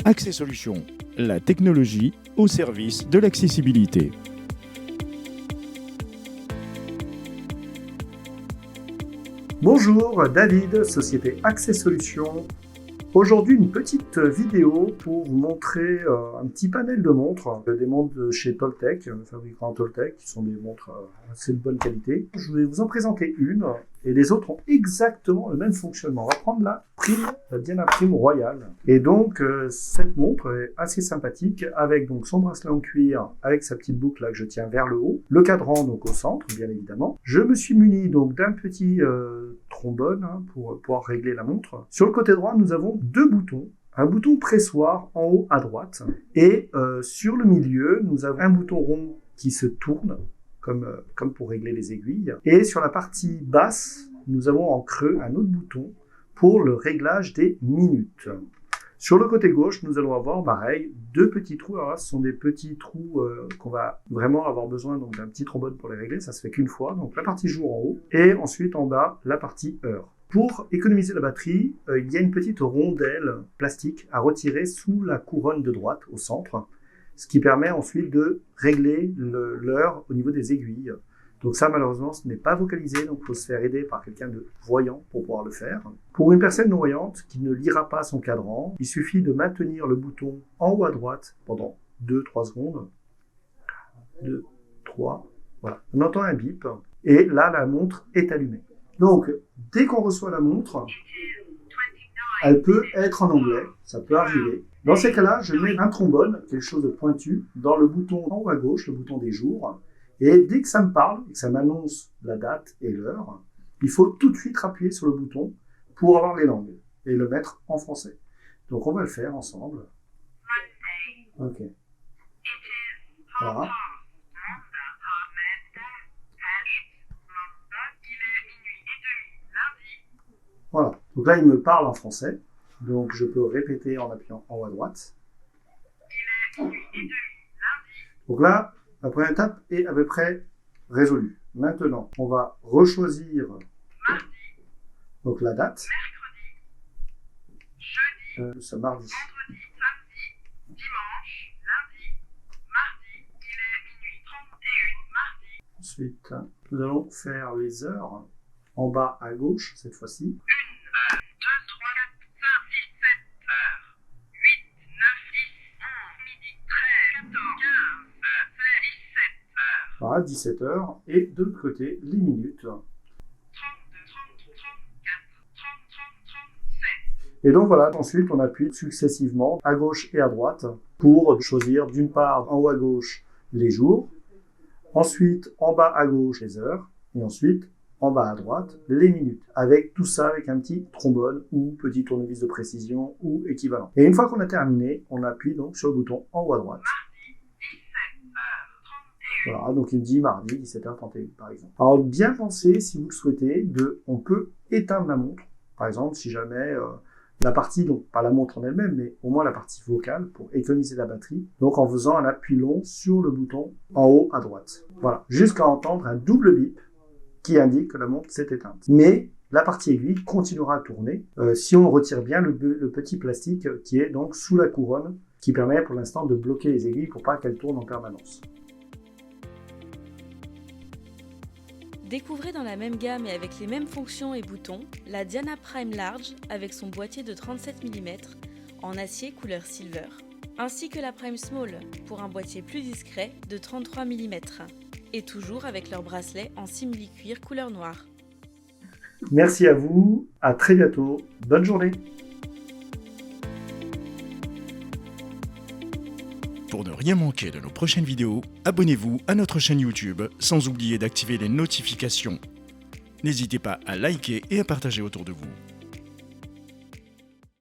Accès Solutions, la technologie au service de l'accessibilité. Bonjour, David, société Accès Solutions. Aujourd'hui, une petite vidéo pour vous montrer un petit panel de montres, des montres de chez Toltec, fabricant Toltec, qui sont des montres assez de bonne qualité. Je vais vous en présenter une, et les autres ont exactement le même fonctionnement. On va prendre la Diana Prime Royale. Et donc, cette montre est assez sympathique, avec donc son bracelet en cuir, avec sa petite boucle là que je tiens vers le haut, le cadran donc au centre, bien évidemment. Je me suis muni donc d'un petit trombone pour pouvoir régler la montre. Sur le côté droit, nous avons deux boutons. Un bouton pressoir en haut à droite. Et sur le milieu, nous avons un bouton rond qui se tourne, comme pour régler les aiguilles. Et sur la partie basse, nous avons en creux un autre bouton pour le réglage des minutes. Sur le côté gauche, nous allons avoir, pareil, deux petits trous. Alors là, ce sont des petits trous qu'on va vraiment avoir besoin donc d'un petit trombone pour les régler. Ça se fait qu'une fois. Donc la partie jour en haut et ensuite en bas, la partie heure. Pour économiser la batterie, il y a une petite rondelle plastique à retirer sous la couronne de droite au centre, ce qui permet ensuite de régler l'heure au niveau des aiguilles. Donc ça, malheureusement, ce n'est pas vocalisé, donc il faut se faire aider par quelqu'un de voyant pour pouvoir le faire. Pour une personne non-voyante qui ne lira pas son cadran, il suffit de maintenir le bouton en haut à droite pendant 2-3 secondes. 2, 3, voilà. On entend un bip, et là, la montre est allumée. Donc, dès qu'on reçoit la montre, elle peut être en anglais, ça peut arriver. Dans ces cas-là, je mets un trombone, quelque chose de pointu, dans le bouton en haut à gauche, le bouton des jours. Et dès que ça me parle, et que ça m'annonce la date et l'heure, il faut tout de suite appuyer sur le bouton pour avoir les langues et le mettre en français. Donc on va le faire ensemble. Ok. Voilà. Voilà. Donc là, il me parle en français. Donc je peux répéter en appuyant en haut à droite. Donc là, la première étape est à peu près résolue. Maintenant, on va rechoisir donc la date. C'est mardi. Ensuite, nous allons faire les heures en bas à gauche cette fois-ci. Voilà, 17h. Et de l'autre côté, les minutes. Et donc voilà, ensuite on appuie successivement à gauche et à droite pour choisir d'une part en haut à gauche les jours, ensuite en bas à gauche les heures, et ensuite en bas à droite les minutes. Avec tout ça avec un petit trombone ou petit tournevis de précision ou équivalent. Et une fois qu'on a terminé, on appuie donc sur le bouton en haut à droite. Voilà, donc il me dit mardi 17h31 par exemple. Alors bien penser, si vous le souhaitez, on peut éteindre la montre. Par exemple, si jamais la partie, donc pas la montre en elle-même, mais au moins la partie vocale pour économiser la batterie. Donc en faisant un appui long sur le bouton en haut à droite. Voilà, jusqu'à entendre un double bip qui indique que la montre s'est éteinte. Mais la partie aiguille continuera à tourner si on retire bien le petit plastique qui est donc sous la couronne, qui permet pour l'instant de bloquer les aiguilles pour pas qu'elles tournent en permanence. Découvrez dans la même gamme et avec les mêmes fonctions et boutons, la Diana Prime Large avec son boîtier de 37 mm en acier couleur silver, ainsi que la Prime Small pour un boîtier plus discret de 33 mm, et toujours avec leur bracelet en simili-cuir couleur noire. Merci à vous, à très bientôt, bonne journée. Pour ne rien manquer de nos prochaines vidéos, abonnez-vous à notre chaîne YouTube sans oublier d'activer les notifications. N'hésitez pas à liker et à partager autour de vous.